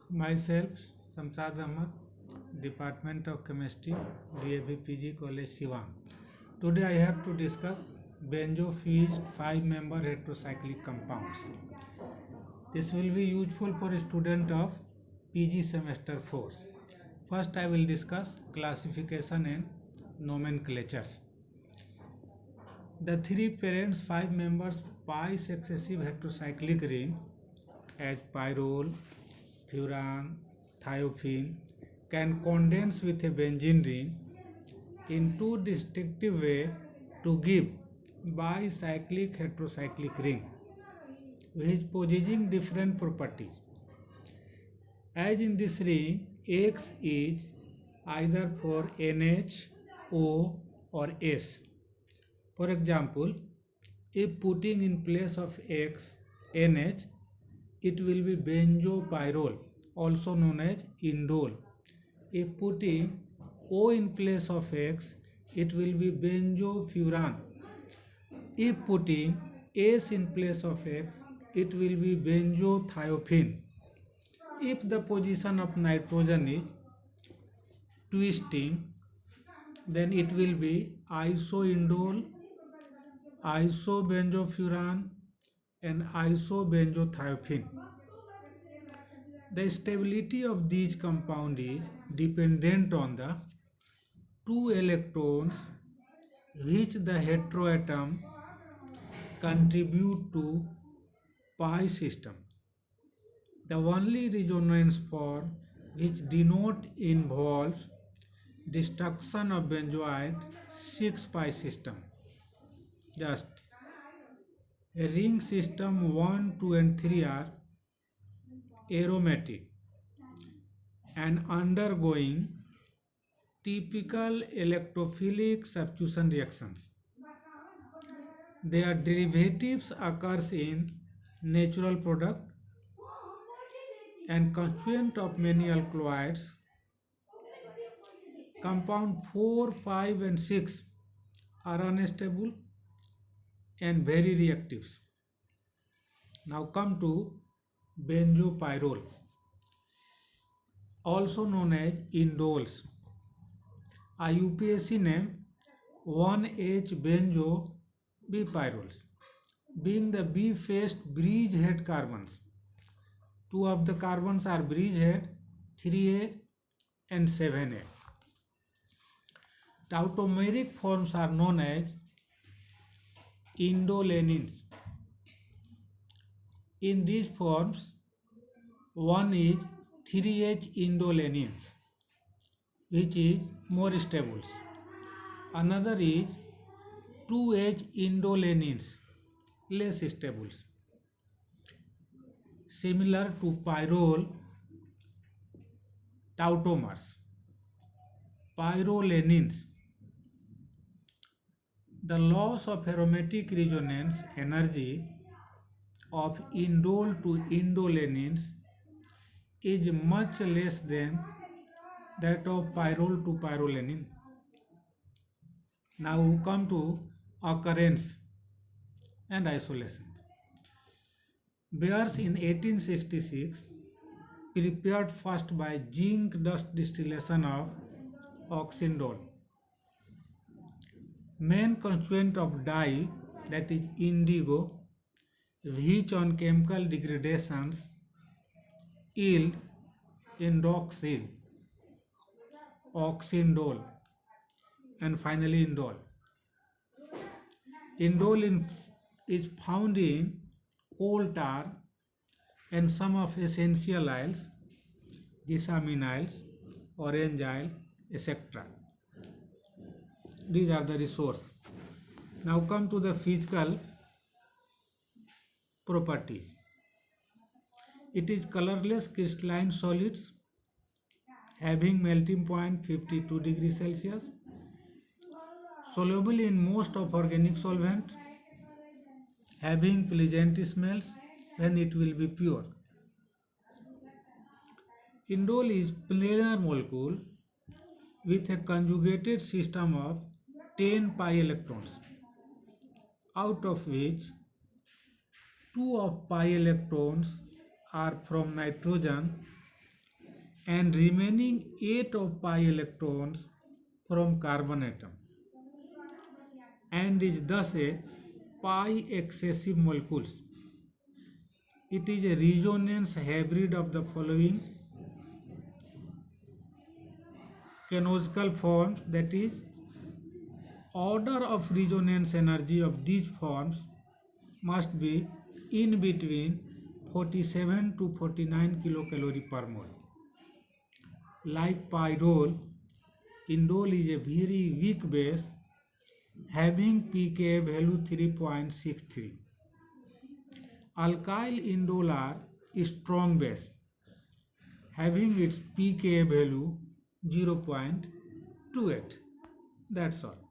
Myself, Samsad Ahmad, Department of Chemistry, DAV PG College, Siwan. Today I have to discuss benzo-fused 5-member heterocyclic compounds. This will be useful for student of PG semester 4. First I will discuss classification and nomenclatures. The three parents 5 members pi-successive heterocyclic ring as pyrrole, furan, thiophene can condense with a benzene ring in two distinctive ways to give bicyclic heterocyclic ring which possessing different properties. As in this ring, X is either for NH, O or S. For example, if putting in place of X NH, it will be benzopyrrole, also known as indole. If putting O in place of X, it will be benzofuran. If putting S in place of X, it will be benzothiophene. If the position of nitrogen is twisting, then it will be isoindole, isobenzofuran and isobenzothiophene. The stability of these compounds is dependent on the two electrons which the heteroatom contribute to pi system. The only resonance form which denote involves destruction of benzoate 6 pi system. Just a ring system 1, 2 and 3 are aromatic and undergoing typical electrophilic substitution reactions. Their derivatives occurs in natural product and constituent of many alkaloids. Compound 4, 5 and 6 are unstable and very reactive. Now come to benzopyrrole, also known as indoles. IUPAC name 1H-benzo bipyrroles, being the B-faced bridgehead carbons. Two of the carbons are bridgehead 3A and 7A. Tautomeric forms are known as indolenines. In these forms, one is 3H indolenines, which is more stable. Another is 2H indolenines, less stable. Similar to pyrrole tautomers, pyrolenins. The loss of aromatic resonance energy of indole to indolenins is much less than that of pyrrole to pyrolenin. Now come to occurrence and isolation. Beers in 1866 prepared first by zinc dust distillation of oxindole. Main constituent of dye, that is indigo, which on chemical degradations yield indoxyl, oxindole and finally indole. Indole is found in coal tar and some of essential oils, glycaminyls, orange oil, etc. These are the resource. Now come to the physical properties. It is colorless crystalline solids having melting point 52 degrees Celsius, soluble in most of organic solvent, having pleasant smells when it will be pure. Indole is planar molecule with a conjugated system of 10 pi electrons, out of which 2 of pi electrons are from nitrogen and remaining 8 of pi electrons from carbon atom, and is thus a pi excessive molecules. It is a resonance hybrid of the following canonical forms, that is, order of resonance energy of these forms must be in between 47 to 49 kilocalorie per mole. Like pyrrole, indole is a very weak base having pKa value 3.63. Alkyl indole are strong base having its pKa value 0.28. That's all.